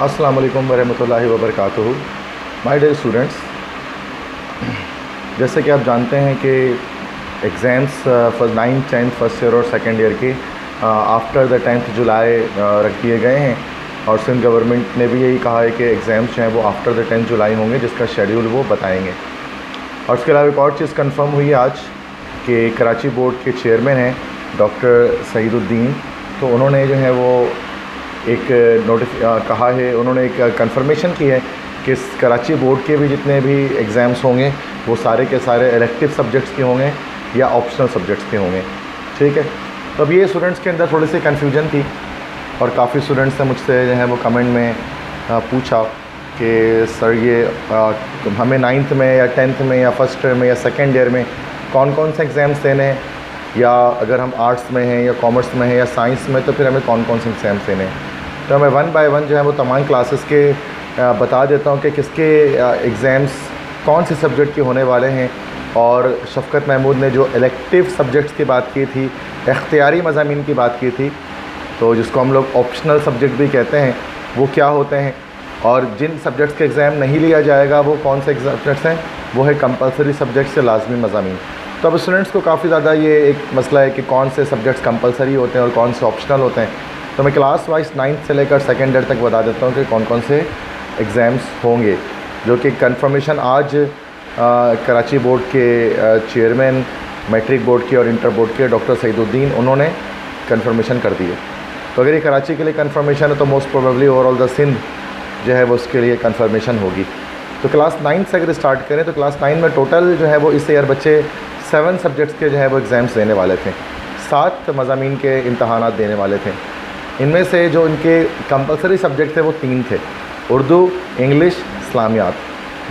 अस्सलाम वालेकुम वरहमतुल्लाहि वबरकातुहू। माय डियर स्टूडेंट्स, जैसे कि आप जानते हैं कि exams for 9th 10th first year और सेकेंड ईयर के आफ्टर द 10th जुलाई रख दिए गए हैं और सिंध गवर्नमेंट ने भी यही कहा है कि एग्ज़ाम्स जो हैं वो आफ्टर द 10th जुलाई होंगे, जिसका शेड्यूल वो बताएंगे। और उसके अलावा एक और चीज़ कंफर्म हुई है आज कि कराची बोर्ड के चेयरमैन हैं डॉक्टर सईदुद्दीन, तो उन्होंने जो है वो एक कहा है, उन्होंने एक कंफर्मेशन की है कि कराची बोर्ड के भी जितने भी एग्ज़ाम्स होंगे वो सारे के सारे इलेक्टिव सब्जेक्ट्स के होंगे या ऑप्शनल सब्जेक्ट्स के होंगे। ठीक है, तो अब ये स्टूडेंट्स के अंदर थोड़ी सी कन्फ्यूजन थी और काफ़ी स्टूडेंट्स ने मुझसे जो है वो कमेंट में पूछा कि सर ये हमें 9th में या 10th में या फर्स्ट ईयर में या सेकेंड ईयर में कौन कौन से एग्ज़ाम्स देने हैं, या अगर हम आर्ट्स में हैं या कॉमर्स में हैं या साइंस में तो फिर हमें कौन कौन से एग्ज़ाम्स देने हैं। तो मैं 1 बाय 1 जो है वो तमाम क्लासेस के बता देता हूँ कि किसके एग्ज़ाम्स कौन से सब्जेक्ट के होने वाले हैं। और शफ़क़त महमूद ने जो इलेक्टिव सब्जेक्ट्स की बात की थी, इख्तियारी मज़ामीन की बात की थी, तो जिसको हम लोग ऑप्शनल सब्जेक्ट भी कहते हैं, वो क्या होते हैं और जिन सब्जेक्ट्स के एग्ज़ाम नहीं लिया जाएगा वो कौन से सब्जेक्ट्स हैं, वो है कंपलसरी सब्जेक्ट्स से लाजमी मज़ामीन। तो अब स्टूडेंट्स को काफ़ी ज़्यादा ये एक मसला है कि कौन से सब्जेक्ट्स कंपलसरी होते हैं और कौन से ऑप्शनल होते हैं। तो मैं क्लास वाइज 9th से लेकर सेकेंड ईयर तक बता देता हूँ कि कौन कौन से एग्ज़ाम्स होंगे, जो कि कंफर्मेशन आज कराची बोर्ड के चेयरमैन, मैट्रिक बोर्ड के और इंटर बोर्ड के डॉक्टर सईदुद्दीन, उन्होंने कंफर्मेशन कर दी है। तो अगर ये कराची के लिए कंफर्मेशन है तो most probably overall the Sindh जो है वो उसके लिए कंफर्मेशन होगी। तो क्लास 9th से अगर स्टार्ट करें तो क्लास 9 में टोटल जो है वो इस ईयर बच्चे 7 सब्जेक्ट्स के जो है वो एग्ज़ाम्स देने वाले थे, 7 मज़ामीन के इम्तहानात देने वाले थे। इनमें से जो इनके कंपलसरी सब्जेक्ट थे वो 3 थे, उर्दू, इंग्लिश, इस्लामियात,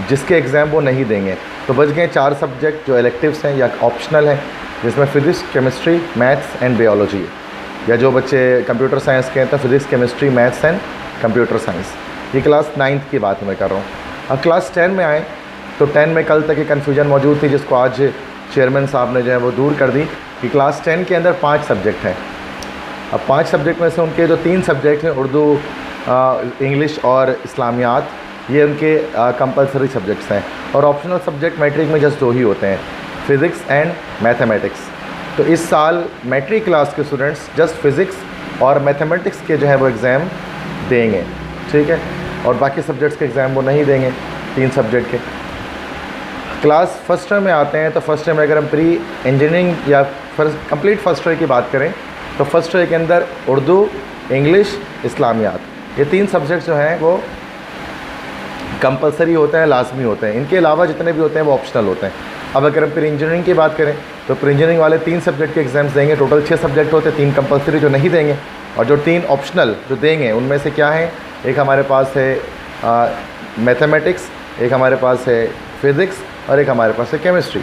जिसके एग्ज़ाम वो नहीं देंगे। तो बच गए 4 सब्जेक्ट जो इलेक्टिव्स हैं या ऑप्शनल हैं, जिसमें physics, chemistry, maths and biology है, या जो बच्चे कंप्यूटर साइंस के हैं तो physics, chemistry, maths and computer science. ये क्लास 9th की बात मैं कर रहा हूँ। अब क्लास 10 में आए तो 10 में कल तक ये कन्फ्यूजन मौजूद थी, जिसको आज चेयरमैन साहब ने जो है वो दूर कर दी कि क्लास 10 के अंदर 5 सब्जेक्ट हैं। अब 5 सब्जेक्ट में से उनके जो 3 सब्जेक्ट हैं, उर्दू, इंग्लिश और इस्लामियात, ये उनके कंपलसरी सब्जेक्ट्स हैं। और ऑप्शनल सब्जेक्ट मैट्रिक में जस्ट 2 ही होते हैं, फ़िज़िक्स एंड मैथमेटिक्स। तो इस साल मैट्रिक क्लास के स्टूडेंट्स जस्ट फ़िज़िक्स और मैथमेटिक्स के जो है वो एग्ज़ाम देंगे। ठीक है, और बाकी सब्जेक्ट्स के एग्ज़ाम वो नहीं देंगे, 3 सब्जेक्ट के। क्लास फर्स्ट ईयर में आते हैं तो फर्स्ट ईयर में अगर हम प्री इंजीनियरिंग या कंप्लीट फर्स्ट ईयर की बात करें तो फर्स्ट ईयर के अंदर उर्दू, इंग्लिश, इस्लामियात, ये 3 सब्जेक्ट्स जो हैं वो कंपलसरी होते हैं, लाजमी होते हैं। इनके अलावा जितने भी होते हैं वो ऑप्शनल होते हैं। अब अगर हम प्री इंजीनियरिंग की बात करें तो प्री इंजीनियरिंग वाले 3 सब्जेक्ट के एग्ज़ाम्स देंगे, टोटल 6 सब्जेक्ट होते हैं, 3 कंपलसरी जो नहीं देंगे और जो 3 ऑप्शनल जो देंगे उनमें से क्या है, एक हमारे पास है मैथमेटिक्स, एक हमारे पास है फ़िज़िक्स और एक हमारे पास है केमिस्ट्री।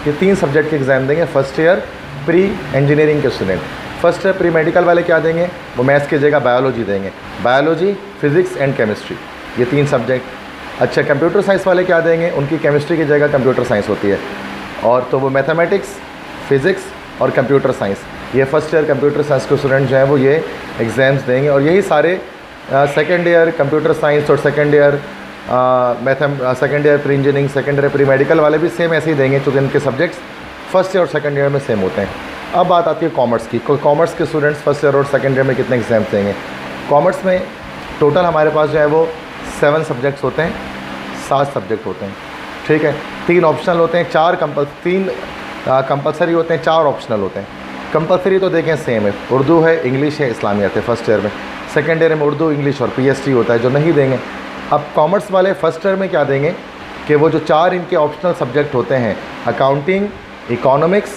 ये 3 सब्जेक्ट के एग्ज़ाम देंगे फर्स्ट ईयर प्री इंजीनियरिंग के student. First year pre medical वाले क्या देंगे, वो मैथ्स की जगह बायोलॉजी देंगे, बायोलॉजी, फ़िज़िक्स एंड केमिस्ट्री, ये 3 सब्जेक्ट। अच्छा, कंप्यूटर साइंस वाले क्या देंगे, उनकी केमिस्ट्री की जगह कंप्यूटर साइंस होती है, और तो वो मैथमेटिक्स, फ़िज़िक्स और कंप्यूटर साइंस, ये फर्स्ट ईयर कंप्यूटर साइंस के स्टूडेंट जो हैं वो ये एग्ज़ाम्स देंगे। और यही सारे सेकेंड ईयर कंप्यूटर साइंस और second year second year pre engineering, second year pre medical वाले भी सेम ऐसे ही देंगे, क्योंकि इनके सब्जेक्ट्स फर्स्ट ईयर और सेकेंड ईयर में सेम होते हैं। अब बात आती है कॉमर्स की। कॉमर्स के स्टूडेंट्स फर्स्ट ईयर और सेकेंड ईयर में कितने एग्ज़ाम्स देंगे। कॉमर्स में टोटल हमारे पास जो है वो 7 सब्जेक्ट्स होते हैं, 7 सब्जेक्ट होते हैं। ठीक है, 3 ऑप्शनल होते हैं, 3 कंपलसरी होते हैं, 4 ऑप्शनल होते हैं। कंपलसरी तो देखें सेम है, उर्दू है, इंग्लिश है, इस्लामियात है फर्स्ट ईयर में। सेकेंड ईयर में उर्दू, इंग्लिश और पीएचडी होता है, जो नहीं देंगे। अब कॉमर्स वाले फर्स्ट ईयर में क्या देंगे कि वो जो 4 इनके ऑप्शनल सब्जेक्ट होते हैं, अकाउंटिंग, इकोनॉमिक्स,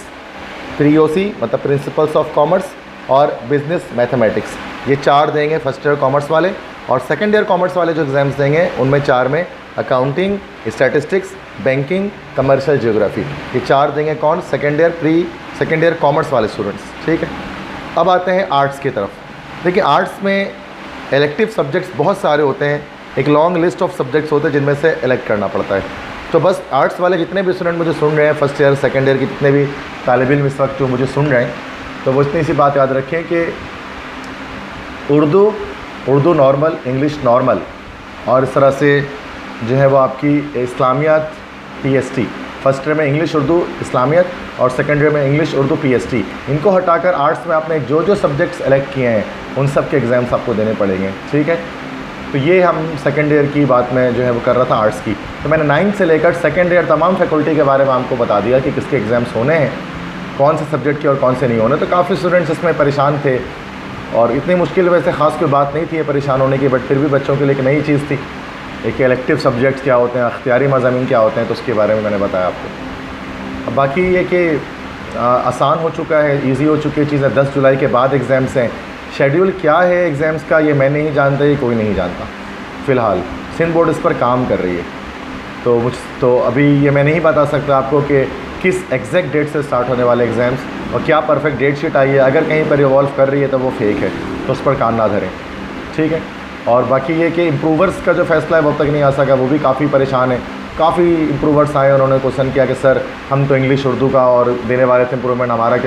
प्रीओसी मतलब प्रिंसिपल्स ऑफ कॉमर्स और बिजनेस मैथमेटिक्स, ये 4 देंगे फर्स्ट ईयर कॉमर्स वाले। और सेकेंड ईयर कॉमर्स वाले जो एग्ज़ाम्स देंगे उनमें 4 में accounting, statistics, banking, commercial geography, ये 4 देंगे कौन, सेकेंड ईयर कॉमर्स वाले स्टूडेंट्स। ठीक है, अब आते हैं आर्ट्स की तरफ। देखिए, आर्ट्स में इलेक्टिव सब्जेक्ट्स बहुत सारे होते हैं, एक लॉन्ग लिस्ट ऑफ सब्जेक्ट्स होते हैं जिनमें से इलेक्ट करना पड़ता है। तो बस आर्ट्स वाले जितने भी स्टूडेंट मुझे सुन रहे हैं, फर्स्ट ईयर सेकेंड ईयर के जितने भी तालिब इल्म इस वक्त जो मुझे सुन रहे हैं, तो वो इतनी सी बात याद रखें कि उर्दू नॉर्मल, इंग्लिश नॉर्मल और इस तरह से जो है वो आपकी इस्लामियात PST, फर्स्ट ईयर में इंग्लिश उर्दू इस्लामियत और सेकेंड ईयर में इंग्लिश उर्दू PST, इनको हटाकर आर्ट्स में आपने जो जो सब्जेक्ट्स सेलेक्ट किए हैं उन सब के एग्ज़ाम्स आपको देने पड़ेंगे, ठीक है। तो ये हम सेकेंड ईयर की बात में जो है वो कर रहा था आर्ट्स की। तो मैंने 9th से लेकर सेकेंड ईयर तमाम फैकल्टी के बारे में आपको बता दिया कि किसके एग्ज़ाम्स होने हैं, कौन से सब्जेक्ट के और कौन से नहीं होने। तो काफ़ी स्टूडेंट्स इसमें परेशान थे और इतनी मुश्किल वैसे ख़ास कोई बात नहीं थी परेशान होने की, बट फिर भी बच्चों के लिए एक नई चीज़ थी। एक इलेक्टिव सब्जेक्ट्स क्या होते हैं, अख्तियारी मज़ामीन क्या होते हैं, तो उसके बारे में मैंने बताया आपको। अब बाकी ये कि आसान हो चुका है, ईजी हो चुकी है चीज़ें। 10 जुलाई के बाद एग्ज़ाम्स हैं। शेड्यूल क्या है एग्ज़ाम्स का ये मैं नहीं जानता, ये कोई नहीं जानता। फ़िलहाल सिंध बोर्ड इस पर काम कर रही है, तो अभी ये मैं नहीं बता सकता आपको कि किस एग्जैक्ट डेट से स्टार्ट होने वाले एग्ज़ाम्स और क्या परफेक्ट डेट शीट आई है। अगर कहीं पर इवॉल्व कर रही है तो वो फेक है, तो उस पर कान ना धरें, ठीक है। और बाकी ये कि इम्प्रूवर्स का जो फ़ैसला है वो अब तक नहीं आ सका, वो भी काफ़ी परेशान है। काफ़ी इम्प्रूवर्स आए, उन्होंने क्वेश्चन किया कि सर हम तो इंग्लिश उर्दू का और देने वाले थे इम्प्रूवमेंट, हमारा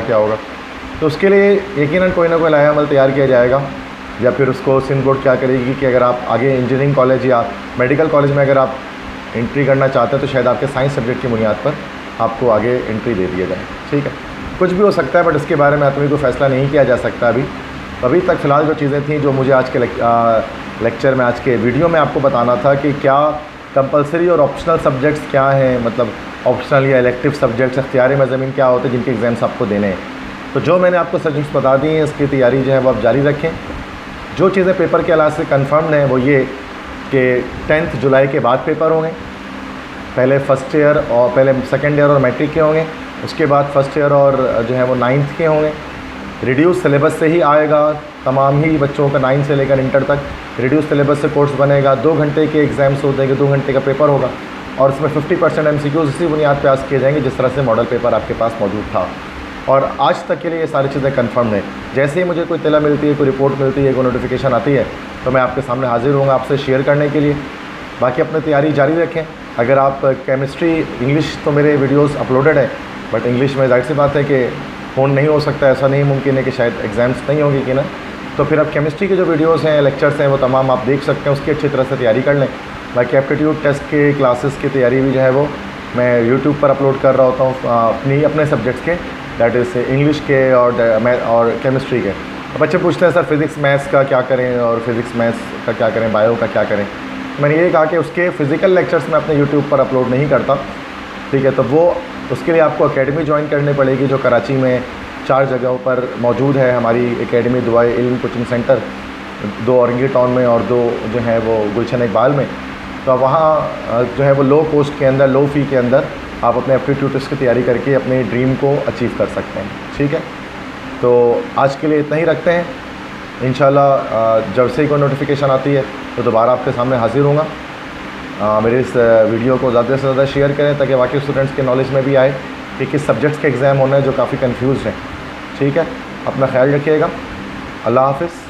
क्या होगा। तो उसके लिए यकीनन कोई ना कोई नया अमल तैयार किया जाएगा, या फिर उसको सिंध बोर्ड क्या करेगी कि अगर आप आगे इंजीनियरिंग कॉलेज या मेडिकल कॉलेज में अगर आप एंट्री करना चाहते हैं तो शायद आपके साइंस सब्जेक्ट की बुनियाद पर आपको आगे एंट्री दे दिया जाए, ठीक है। कुछ भी हो सकता है, बट इसके बारे में आदमी को फ़ैसला नहीं किया जा सकता अभी तक। फ़िलहाल जो चीज़ें थी जो मुझे आज के लेक्चर में, आज के वीडियो में आपको बताना था कि क्या कंपलसरी और ऑप्शनल सब्जेक्ट्स क्या हैं, मतलब ऑप्शनल या इलेक्टिव सब्जेक्ट्स, अख्तियारी मज़ामीन क्या होते हैं जिनके एग्ज़ाम्स आपको देने हैं। तो जो मैंने आपको सब्जेक्ट्स बता दी हैं, इसकी तैयारी जो है वो आप जारी रखें। जो चीज़ें पेपर के अलावा से कन्फर्म्ड हैं वो ये कि 10 जुलाई के बाद पेपर होंगे। पहले फर्स्ट ईयर और पहले सेकेंड ईयर और मैट्रिक के होंगे, उसके बाद फर्स्ट ईयर और जो है वो 9th के होंगे। रिड्यूस सिलेबस से ही आएगा, तमाम ही बच्चों का 9 से लेकर इंटर तक रिड्यूस सिलेबस से कोर्स बनेगा। 2 घंटे के एग्ज़ाम्स होते हैं, 2 घंटे का पेपर होगा और इसमें 50% MCQs इसी बुनियाद पे पास किए जाएंगे जिस तरह से मॉडल पेपर आपके पास मौजूद था। और आज तक के लिए ये सारी चीज़ें कंफर्म हैं। जैसे ही मुझे कोई तला मिलती है, कोई रिपोर्ट मिलती है, कोई नोटिफिकेशन आती है, तो मैं आपके सामने हाजिर होऊंगा आपसे शेयर करने के लिए। बाकी अपनी तैयारी जारी रखें। अगर आप केमिस्ट्री, इंग्लिश तो मेरे वीडियोस अपलोडेड है, बट इंग्लिश में जाहिर सी बात है कि फ़ोन नहीं हो सकता, ऐसा नहीं मुमकिन है कि शायद एग्ज़ाम्स नहीं होंगे कि ना। तो फिर आप केमिस्ट्री के जो वीडियोस हैं, लेक्चर्स हैं, वो तमाम आप देख सकते हैं, उसकी अच्छी तरह से तैयारी कर लें। बाकी एप्टीट्यूड टेस्ट के क्लासेस की तैयारी भी जो है वो मैं यूट्यूब पर अपलोड कर रहा होता हूँ अपने सब्जेक्ट्स के, दैट इज़ इंग्लिश के और केमिस्ट्री के। बच्चे पूछते हैं सर फिज़िक्स मैथ्स का क्या करें और फिज़िक्स मैथ्स का क्या करें, बायो का क्या करें। मैंने ये कहा कि उसके फ़िज़िकल लेक्चर्स मैं अपने यूट्यूब पर अपलोड नहीं करता, ठीक है। तो वो उसके लिए आपको एकेडमी ज्वाइन करनी पड़ेगी जो कराची में 4 जगहों पर मौजूद है। हमारी एकेडमी दुआए इल्म कोचिंग सेंटर, 2 औरंगी टाउन में और 2 जो है वो गुलशन इकबाल में। तो वहाँ जो है वो लो कॉस्ट के अंदर, लो फ़ी के अंदर आप अपने एप्टीट्यूड टेस्ट की तैयारी करके अपने ड्रीम को अचीव कर सकते हैं, ठीक है। तो आज के लिए इतना ही रखते हैं। इंशाल्लाह जब से ही कोई नोटिफिकेशन आती है तो दोबारा आपके सामने हाजिर होऊंगा। मेरे इस वीडियो को ज़्यादा से ज़्यादा शेयर करें ताकि बाकी स्टूडेंट्स के नॉलेज में भी आए कि किस सब्जेक्ट्स के एग्ज़ाम होने हैं जो काफ़ी कंफ्यूज हैं, ठीक है। अपना ख्याल रखिएगा। अल्लाह हाफ़िज़।